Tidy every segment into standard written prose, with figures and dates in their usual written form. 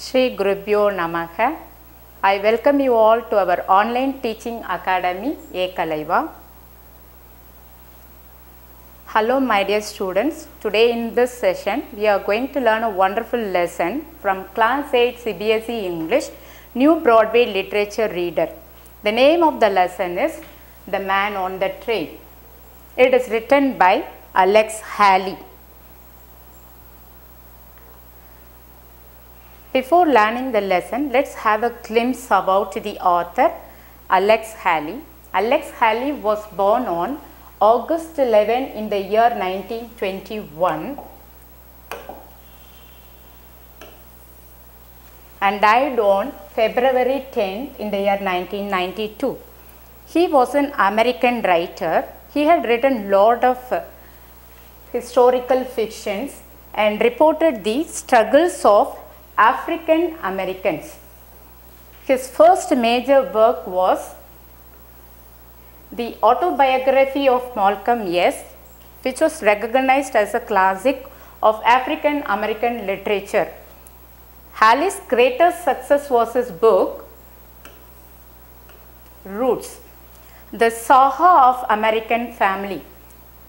Shri Gurubhyo Namaha. I welcome you all to our online teaching academy, Ekalaiva. Hello my dear students. Today in this session, we are going to learn a wonderful lesson from Class 8 CBSE English, New Broadway Literature Reader. The name of the lesson is The Man on the Train. It is written by Alex Haley. Before learning the lesson, let's have a glimpse about the author, Alex Haley. Alex Haley was born on August 11 in the year 1921 and died on February 10 in the year 1992. He was an American writer. He had written a lot of historical fictions and reported the struggles of African Americans. His first major work was the autobiography of Malcolm X, which was recognized as a classic of African American literature. Haley's greatest success was his book, Roots, the Saga of American Family,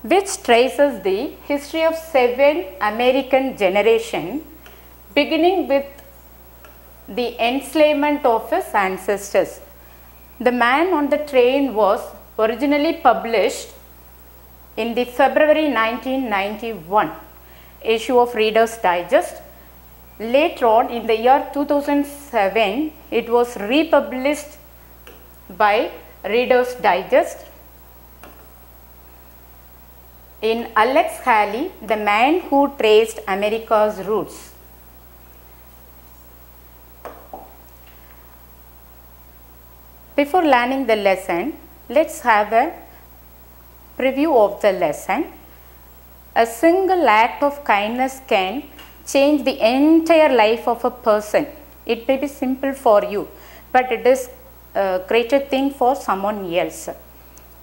which traces the history of 7 American generations, beginning with the enslavement of his ancestors. The Man on the Train was originally published in the February 1991 issue of Reader's Digest. Later on in the year 2007, it was republished by Reader's Digest in Alex Haley, The Man Who Traced America's Roots. Before learning the lesson, let's have a preview of the lesson. A single act of kindness can change the entire life of a person. It may be simple for you, but it is a greater thing for someone else.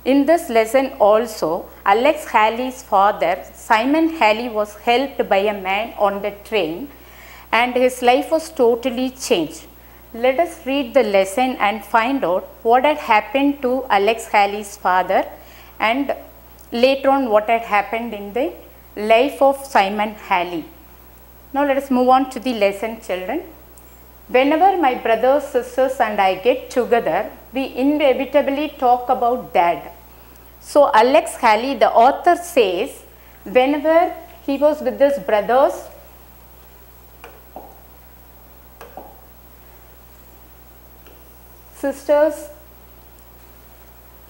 In this lesson also, Alex Haley's father, Simon Haley, was helped by a man on the train and his life was totally changed. Let us read the lesson and find out what had happened to Alex Haley's father and later on what had happened in the life of Simon Haley. Now let us move on to the lesson, children. Whenever my brothers, sisters and I get together, we inevitably talk about Dad. So Alex Haley, the author, says whenever he was with his brothers, sisters,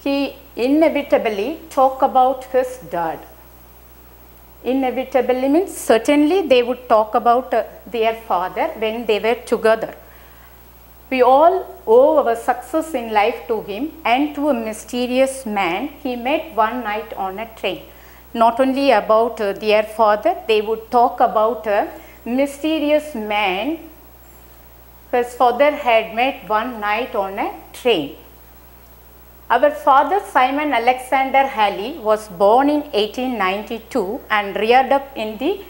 he inevitably talk about his dad. Inevitably means certainly they would talk about their father when they were together. We all owe our success in life to him and to a mysterious man he met one night on a train. Not only about their father, they would talk about a mysterious man his father had met one night on a train. Our father, Simon Alexander Haley, was born in 1892 and reared up in the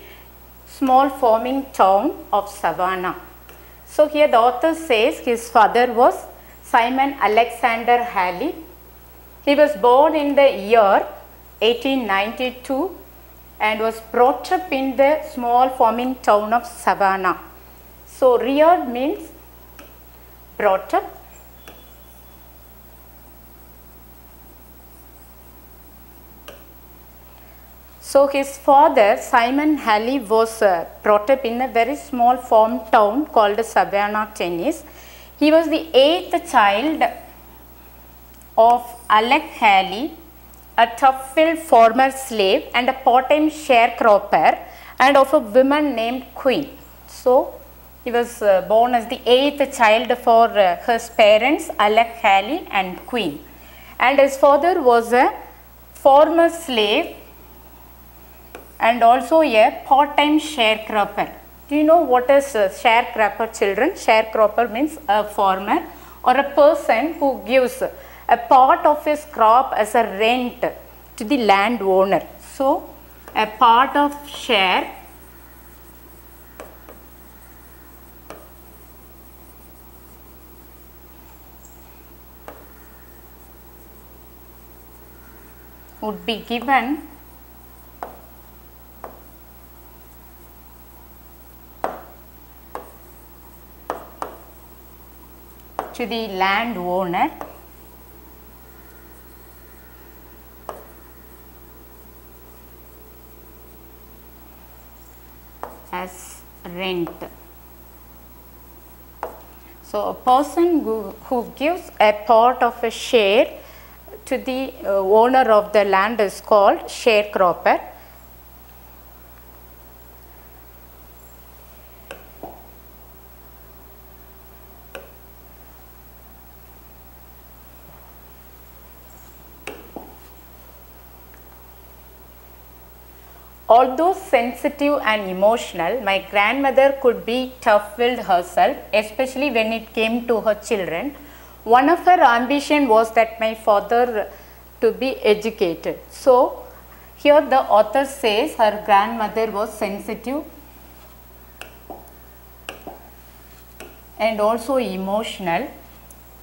small farming town of Savannah. So here the author says his father was Simon Alexander Haley. He was born in the year 1892 and was brought up in the small farming town of Savannah. So reared means brought up. So his father, Simon Haley, was brought up in a very small farm town called Savannah, Tennessee. He was the 8th child of Alex Haley, a tough-filled former slave and a part-time sharecropper, and of a woman named Queen. So he was born as the 8th child for his parents, Alex Haley and Queen. And his father was a former slave and also a part-time sharecropper. Do you know what is a sharecropper, children? Sharecropper means a farmer or a person who gives a part of his crop as a rent to the landowner. So a part of share would be given to the landowner as rent. So, a person who gives a part of a share to the owner of the land is called sharecropper. Although sensitive and emotional, my grandmother could be tough-willed herself, especially when it came to her children. One of her ambition was that my father to be educated. So, here the author says her grandmother was sensitive and also emotional,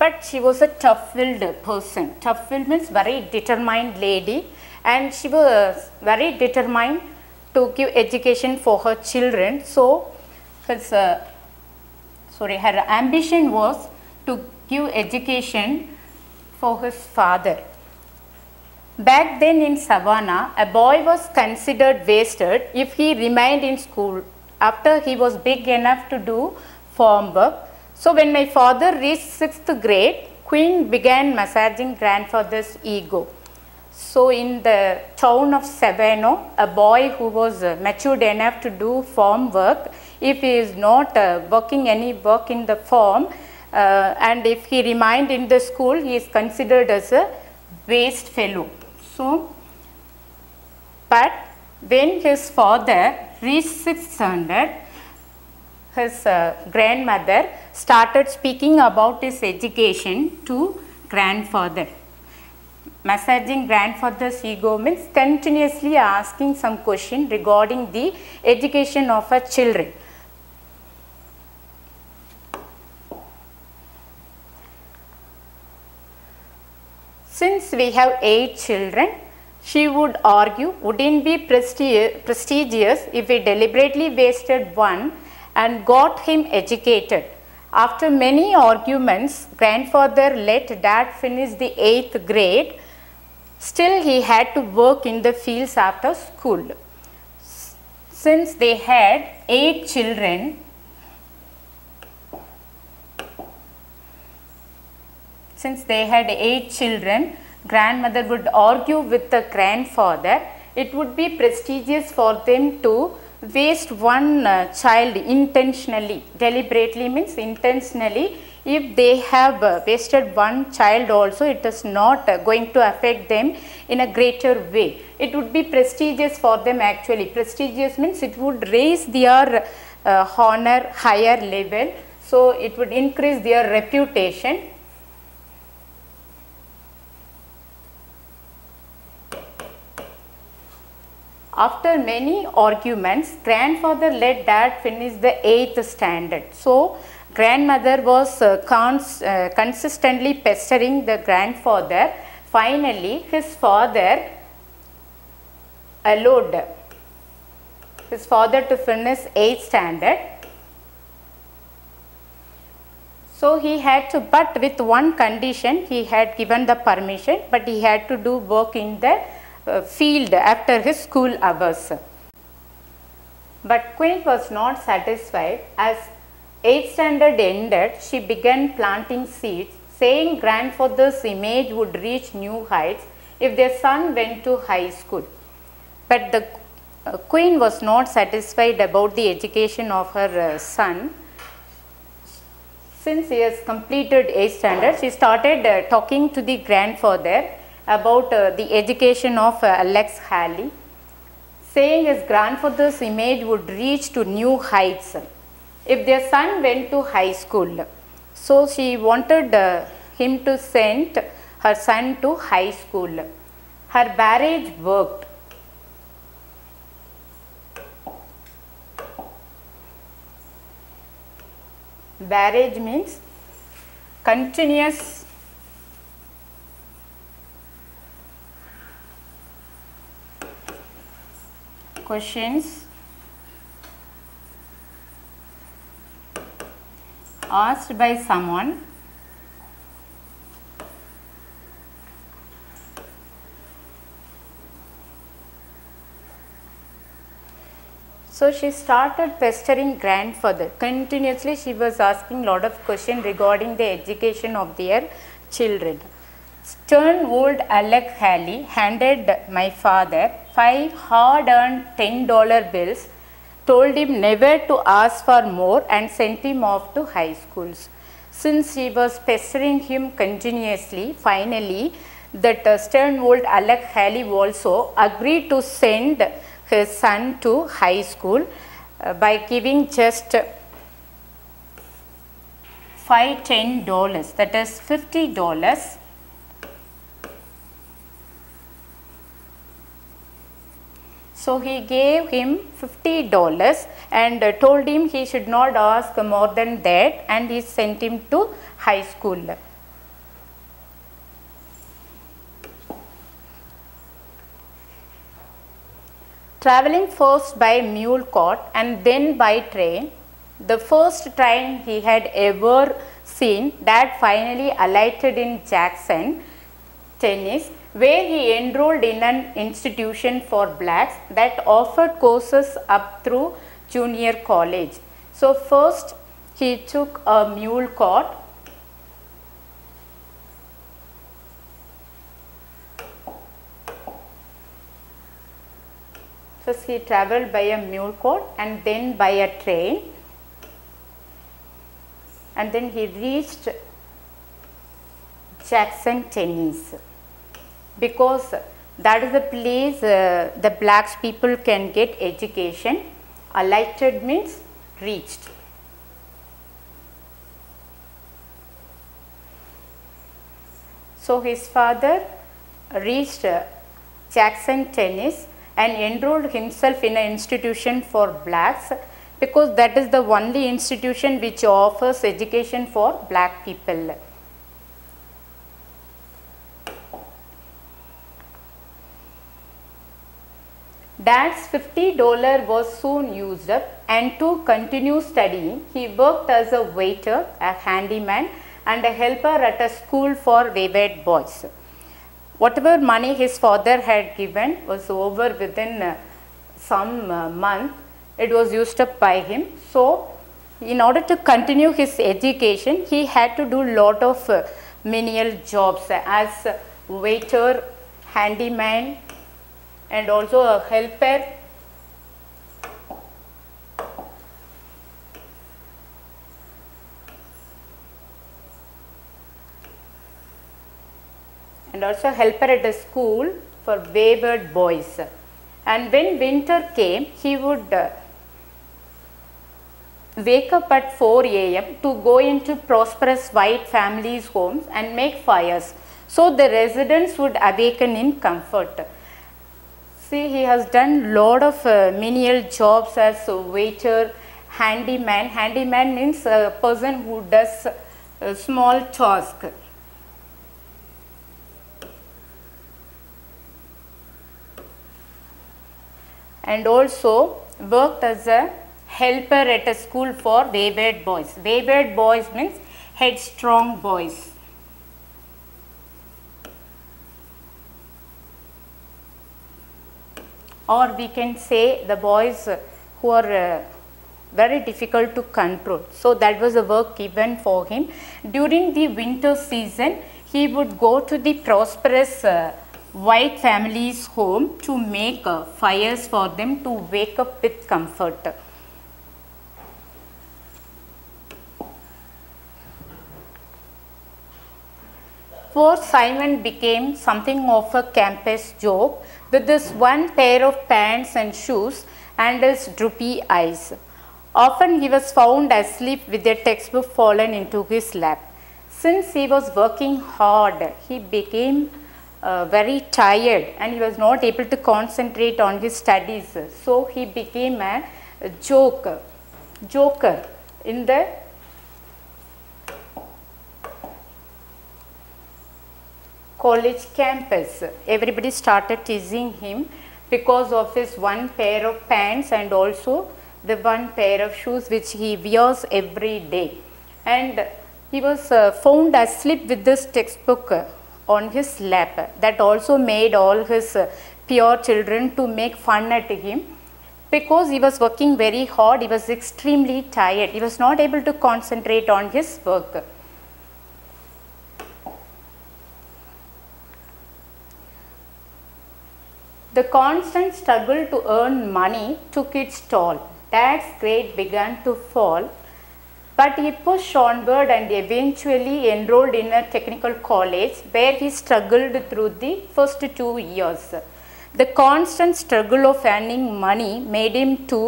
but she was a tough-willed person. Tough-willed means very determined lady, and she was very determined to give education for her children. So, her ambition was to give education for his father. Back then in Savannah, a boy was considered wasted if he remained in school after he was big enough to do farm work. So, when my father reached 6th grade, Queen began massaging grandfather's ego. So, in the town of Savannah, a boy who was matured enough to do farm work, if he is not working any work in the farm and if he remained in the school, he is considered as a waste fellow. So, but when his father reached 6th standard, his grandmother started speaking about his education to grandfather. Massaging grandfather's ego means continuously asking some question regarding the education of her children. Since we have 8 children, she would argue, wouldn't be prestigious if we deliberately wasted one and got him educated. After many arguments, grandfather let dad finish the 8th grade. Still, he had to work in the fields after school. Since they had 8 children, grandmother would argue with the grandfather. It would be prestigious for them to waste one child intentionally. Deliberately means intentionally. If they have wasted one child also, it is not going to affect them in a greater way. It would be prestigious for them actually. Prestigious means it would raise their honor higher level. So, it would increase their reputation. After many arguments, grandfather let dad finish the 8th standard. So, grandmother was consistently pestering the grandfather. Finally, his father allowed his father to finish 8th standard. So, he had to, but with one condition, he had given the permission, but he had to do work in the field after his school hours. But Queen was not satisfied. As 8th standard ended, she began planting seeds, saying grandfather's image would reach new heights if their son went to high school. But the Queen was not satisfied about the education of her son. Since he has completed 8th standard, she started talking to the grandfather about the education of Alex Haley, saying his grandfather's image would reach to new heights if their son went to high school. So, she wanted him to send her son to high school. Her barrage worked. Barrage means continuous questions asked by someone So she started pestering grandfather. Continuously she was asking lot of questions regarding the education of their children. Stern old Alec Halley handed my father 5 hard-earned $10 bills, told him never to ask for more and sent him off to high schools. Since she was pestering him continuously, finally that stern old Alec Halley also agreed to send his son to high school by giving just $10, that is $50. So he gave him $50 and told him he should not ask more than that, and he sent him to high school. Traveling first by mule cart and then by train, the first train he had ever seen, Dad finally alighted in Jackson, Tennessee, where he enrolled in an institution for blacks that offered courses up through junior college. So first he took a mule cart. First he travelled by a mule cart and then by a train, and then he reached Jackson, Tennessee, because that is the place the blacks people can get education. Alighted means reached. So his father reached Jackson, Tennessee, and enrolled himself in an institution for blacks, because that is the only institution which offers education for black people. Dad's $50 was soon used up, and to continue studying, he worked as a waiter, a handyman, and a helper at a school for wayward boys. Whatever money his father had given was over within some month. It was used up by him. So in order to continue his education, he had to do lot of menial jobs as waiter, handyman, and also a helper. And also helper at a school for wayward boys. And when winter came, he would wake up at 4 a.m. to go into prosperous white families' homes and make fires, so the residents would awaken in comfort. See, he has done lot of menial jobs as a waiter, handyman. Handyman means a person who does a small task. And also worked as a helper at a school for wayward boys. Wayward boys means headstrong boys. Or we can say the boys who are very difficult to control. So that was the work given for him. During the winter season, he would go to the prosperous white families' home to make fires for them to wake up with comfort. Poor Simon became something of a campus joke with his one pair of pants and shoes and his droopy eyes. Often he was found asleep with a textbook fallen into his lap. Since he was working hard, he became very tired and he was not able to concentrate on his studies. So he became a joker in the college campus. Everybody started teasing him because of his one pair of pants and also the one pair of shoes which he wears every day. And he was found asleep with this textbook on his lap. That also made all his peer children to make fun at him, because he was working very hard. He was extremely tired. He was not able to concentrate on his work. The constant struggle to earn money took its toll. Dad's grade began to fall, but he pushed onward and eventually enrolled in a technical college where he struggled through the first 2 years. The constant struggle of earning money made him to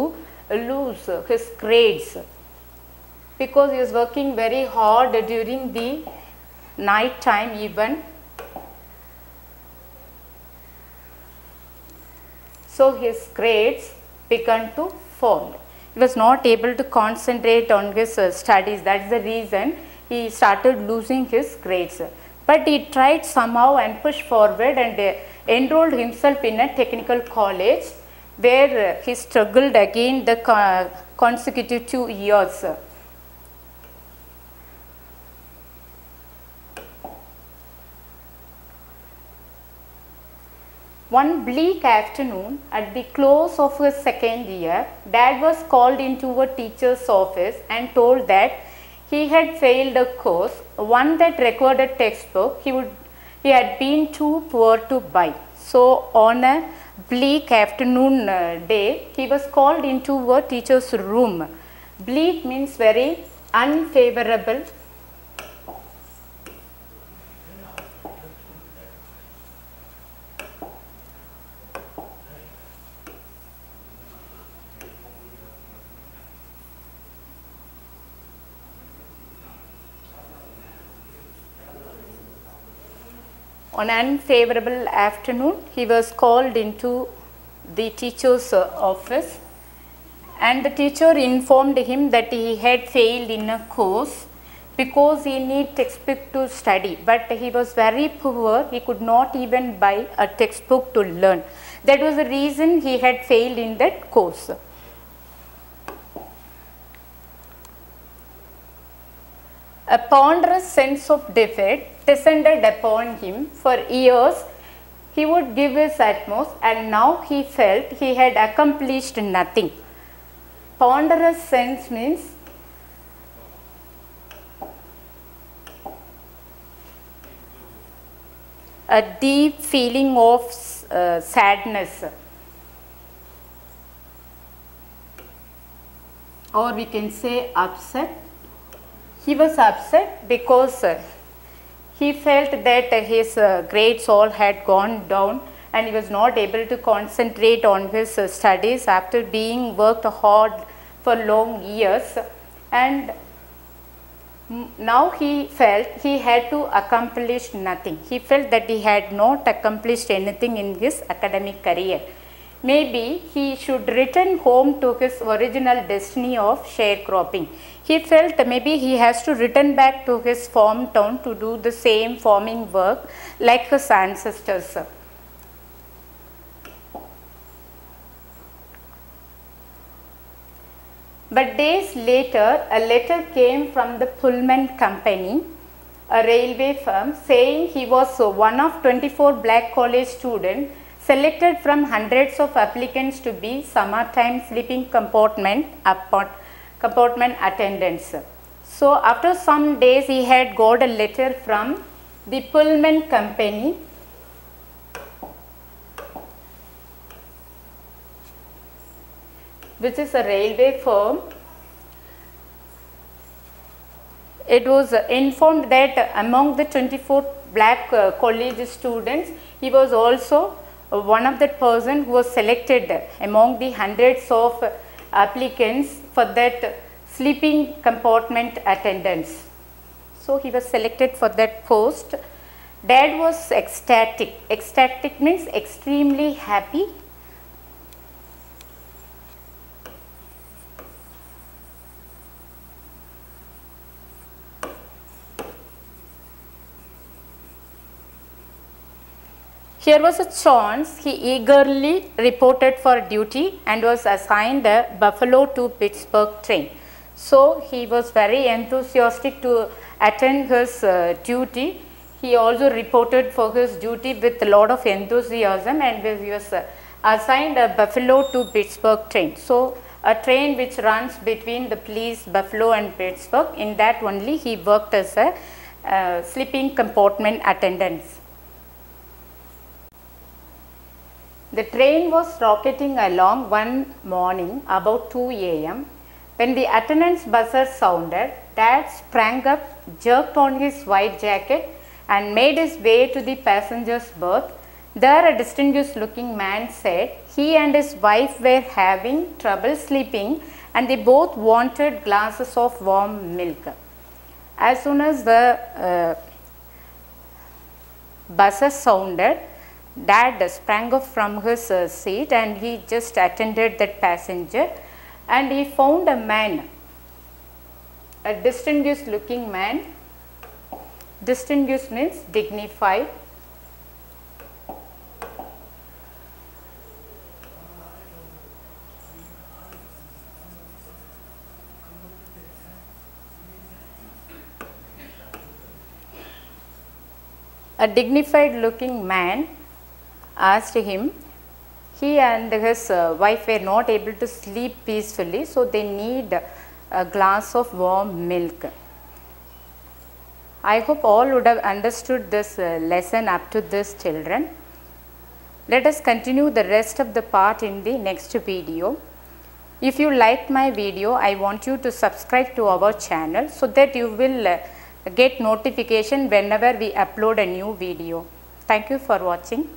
lose his grades, because he was working very hard during the night time even. So his grades began to fall. He was not able to concentrate on his studies. That's the reason he started losing his grades. But he tried somehow and pushed forward and enrolled himself in a technical college where he struggled again the consecutive 2 years. One bleak afternoon at the close of his second year, Dad was called into a teacher's office and told that he had failed a course, one that required a textbook he had been too poor to buy. So on a bleak afternoon day, he was called into a teacher's room. Bleak means very unfavorable. On an unfavorable afternoon, he was called into the teacher's office, and the teacher informed him that he had failed in a course because he needed textbook to study, but he was very poor. He could not even buy a textbook to learn. That was the reason he had failed in that course. A ponderous sense of defeat descended upon him. For years he would give his utmost, and now he felt he had accomplished nothing. Ponderous sense means a deep feeling of sadness, or we can say upset. He was upset because he felt that his grades all had gone down and he was not able to concentrate on his studies after being worked hard for long years, and now he felt he had to accomplish nothing. He felt that he had not accomplished anything in his academic career. Maybe he should return home to his original destiny of sharecropping. He felt maybe he has to return back to his farm town to do the same farming work like his ancestors. But days later, a letter came from the Pullman Company, a railway firm, saying he was one of 24 black college students selected from hundreds of applicants to be summertime sleeping compartment attendants. So after some days he had got a letter from the Pullman Company, which is a railway firm. It was informed that among the 24 black college students, he was also one of the person who was selected among the hundreds of applicants for that sleeping compartment attendants. So he was selected for that post. Dad was ecstatic. Ecstatic means extremely happy. Here was a chance. He eagerly reported for duty and was assigned a Buffalo to Pittsburgh train. So he was very enthusiastic to attend his duty. He also reported for his duty with a lot of enthusiasm, and he was assigned a Buffalo to Pittsburgh train. So a train which runs between the place Buffalo and Pittsburgh, in that only he worked as a sleeping compartment attendant. The train was rocketing along one morning about 2 a.m. When the attendant's buzzer sounded, Dad sprang up, jerked on his white jacket and made his way to the passenger's berth. There a distinguished looking man said he and his wife were having trouble sleeping and they both wanted glasses of warm milk. As soon as the buzzer sounded, Dad sprang up from his seat and he just attended that passenger, and he found a man, a distinguished looking man. Distinguished means dignified. A dignified looking man asked him, he and his wife were not able to sleep peacefully, so they need a glass of warm milk. I hope all would have understood this lesson up to this, children. Let us continue the rest of the part in the next video. If you liked my video, I want you to subscribe to our channel so that you will get notification whenever we upload a new video. Thank you for watching.